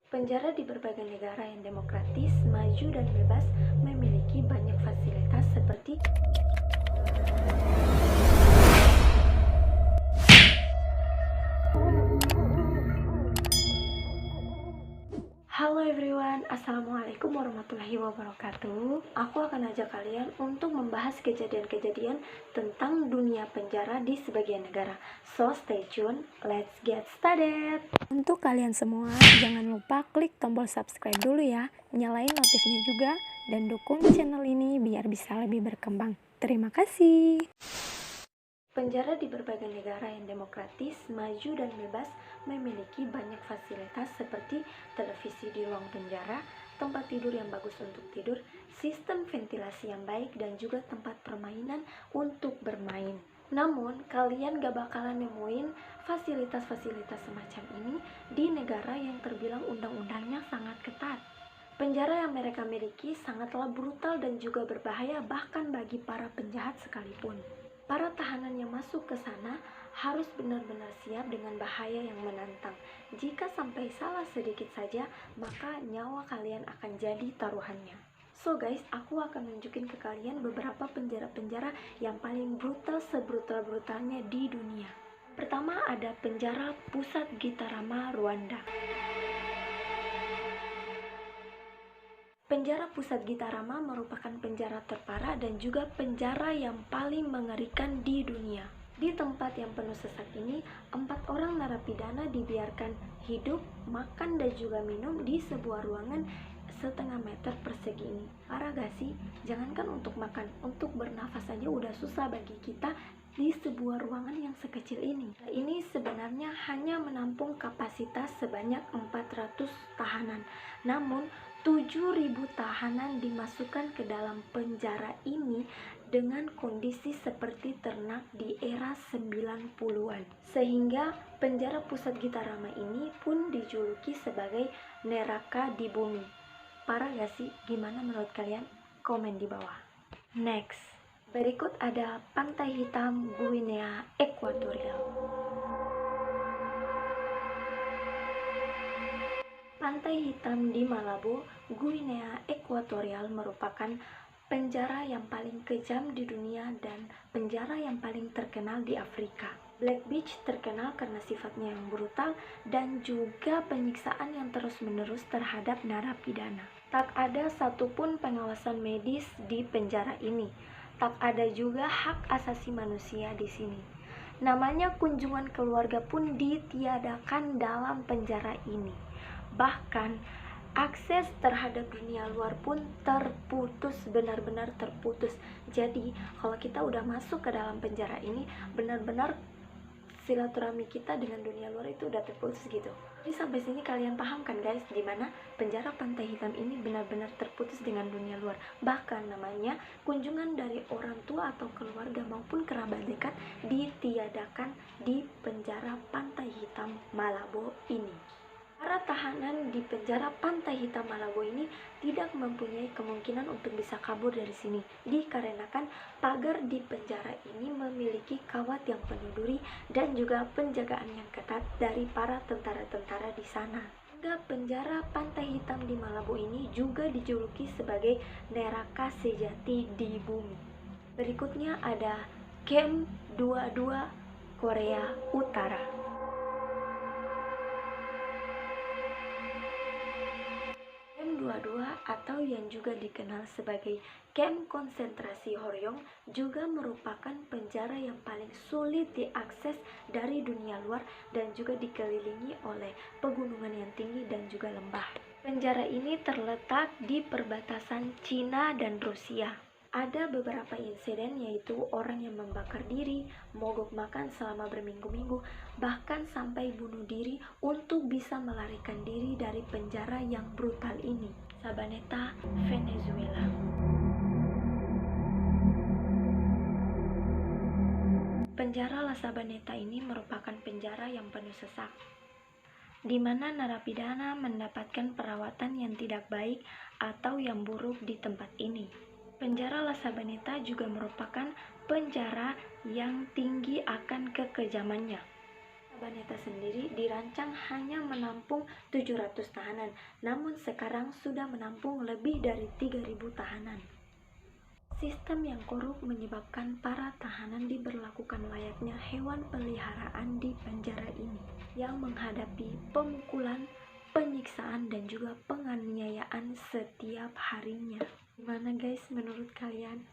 Penjara di berbagai negara yang demokratis, maju, dan bebas memiliki banyak fasilitas seperti Halo everyone, Assalamualaikum warahmatullahi wabarakatuh. Aku akan ajak kalian untuk membahas kejadian-kejadian tentang dunia penjara di sebagian negara. So stay tune, let's get started. Untuk kalian semua, jangan lupa klik tombol subscribe dulu ya, nyalain notifnya juga, dan dukung channel ini biar bisa lebih berkembang. Terima kasih. Penjara di berbagai negara yang demokratis, maju, dan bebas memiliki banyak fasilitas seperti televisi di ruang penjara, tempat tidur yang bagus untuk tidur, sistem ventilasi yang baik, dan juga tempat permainan untuk bermain. Namun, kalian gak bakalan nemuin fasilitas-fasilitas semacam ini di negara yang terbilang undang-undangnya sangat ketat. Penjara yang mereka miliki sangatlah brutal dan juga berbahaya bahkan bagi para penjahat sekalipun. Para tahanan yang masuk ke sana harus benar-benar siap dengan bahaya yang menantang. Jika sampai salah sedikit saja, maka nyawa kalian akan jadi taruhannya. So guys, aku akan nunjukin ke kalian beberapa penjara-penjara yang paling brutal sebrutal-brutalnya di dunia. Pertama ada penjara Pusat Gitarama, Rwanda. Penjara Pusat Gitarama merupakan penjara terparah dan juga penjara yang paling mengerikan di dunia. Di tempat yang penuh sesak ini, 4 orang narapidana dibiarkan hidup, makan, dan juga minum di sebuah ruangan setengah meter persegi ini. Parah gak sih? Jangankan untuk makan, untuk bernafas saja udah susah bagi kita di sebuah ruangan yang sekecil ini. Ini sebenarnya hanya menampung kapasitas sebanyak 400 tahanan. Namun 7.000 tahanan dimasukkan ke dalam penjara ini dengan kondisi seperti ternak di era 90-an. Sehingga penjara Pusat Gitarama ini pun dijuluki sebagai neraka di bumi. Parah gak sih? Gimana menurut kalian? Komen di bawah. Next, berikut ada Pantai Hitam Guinea Ekuatorial. Pantai Hitam di Malabo, Guinea Ekuatorial merupakan penjara yang paling kejam di dunia dan penjara yang paling terkenal di Afrika. Black Beach terkenal karena sifatnya yang brutal dan juga penyiksaan yang terus-menerus terhadap narapidana. Tak ada satupun pengawasan medis di penjara ini. Tak ada juga hak asasi manusia di sini. Namanya kunjungan keluarga pun ditiadakan dalam penjara ini. Bahkan akses terhadap dunia luar pun terputus, benar-benar terputus. Jadi kalau kita udah masuk ke dalam penjara ini, benar-benar silaturahmi kita dengan dunia luar itu udah terputus gitu. Jadi sampai sini kalian paham kan guys, dimana penjara Pantai Hitam ini benar-benar terputus dengan dunia luar. Bahkan namanya kunjungan dari orang tua atau keluarga maupun kerabat dekat ditiadakan di penjara Pantai Hitam Malabo ini. Para tahanan di penjara Pantai Hitam Malabo ini tidak mempunyai kemungkinan untuk bisa kabur dari sini, dikarenakan pagar di penjara ini memiliki kawat yang penuh duri dan juga penjagaan yang ketat dari para tentara-tentara di sana. Hingga penjara Pantai Hitam di Malabo ini juga dijuluki sebagai neraka sejati di bumi. Berikutnya ada Camp 22 Korea Utara. Camp 22 atau yang juga dikenal sebagai Camp Konsentrasi Horyong juga merupakan penjara yang paling sulit diakses dari dunia luar dan juga dikelilingi oleh pegunungan yang tinggi dan juga lembah. Penjara ini terletak di perbatasan Cina dan Rusia. Ada beberapa insiden yaitu orang yang membakar diri, mogok makan selama berminggu-minggu, bahkan sampai bunuh diri untuk bisa melarikan diri dari penjara yang brutal ini. Sabaneta, Venezuela. Penjara La Sabaneta ini merupakan penjara yang penuh sesak, di mana narapidana mendapatkan perawatan yang tidak baik atau yang buruk di tempat ini. Penjara La Sabaneta juga merupakan penjara yang tinggi akan kekejamannya. Baneta sendiri dirancang hanya menampung 700 tahanan, namun sekarang sudah menampung lebih dari 3.000 tahanan. Sistem yang korup menyebabkan para tahanan diberlakukan layaknya hewan peliharaan di penjara ini, yang menghadapi pemukulan, penyiksaan, dan juga penganiayaan setiap harinya. Gimana guys menurut kalian?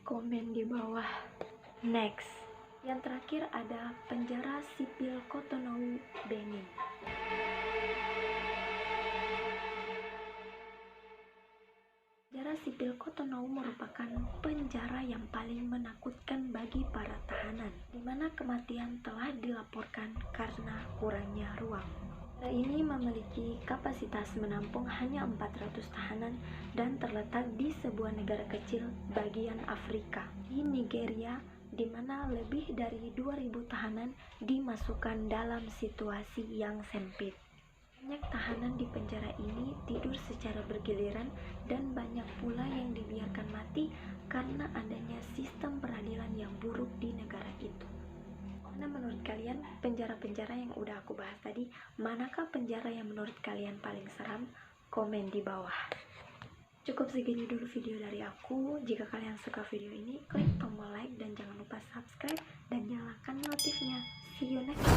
Komen di bawah. Next, yang terakhir ada penjara sipil Cotonou, Benin. Penjara sipil Cotonou merupakan penjara yang paling menakutkan bagi para tahanan, di mana kematian telah dilaporkan karena kurangnya ruang. Penjara ini memiliki kapasitas menampung hanya 400 tahanan dan terletak di sebuah negara kecil bagian Afrika, di Nigeria, di mana lebih dari 2.000 tahanan dimasukkan dalam situasi yang sempit. Banyak tahanan di penjara ini tidur secara bergiliran dan banyak pula yang dibiarkan mati karena adanya sistem peradilan yang buruk di negara itu. Mana menurut kalian penjara-penjara yang udah aku bahas tadi, manakah penjara yang menurut kalian paling seram? Komen di bawah. Cukup segini dulu video dari aku. Jika kalian suka video ini, klik tombol like dan jangan lupa subscribe dan nyalakan notifnya. See you next time.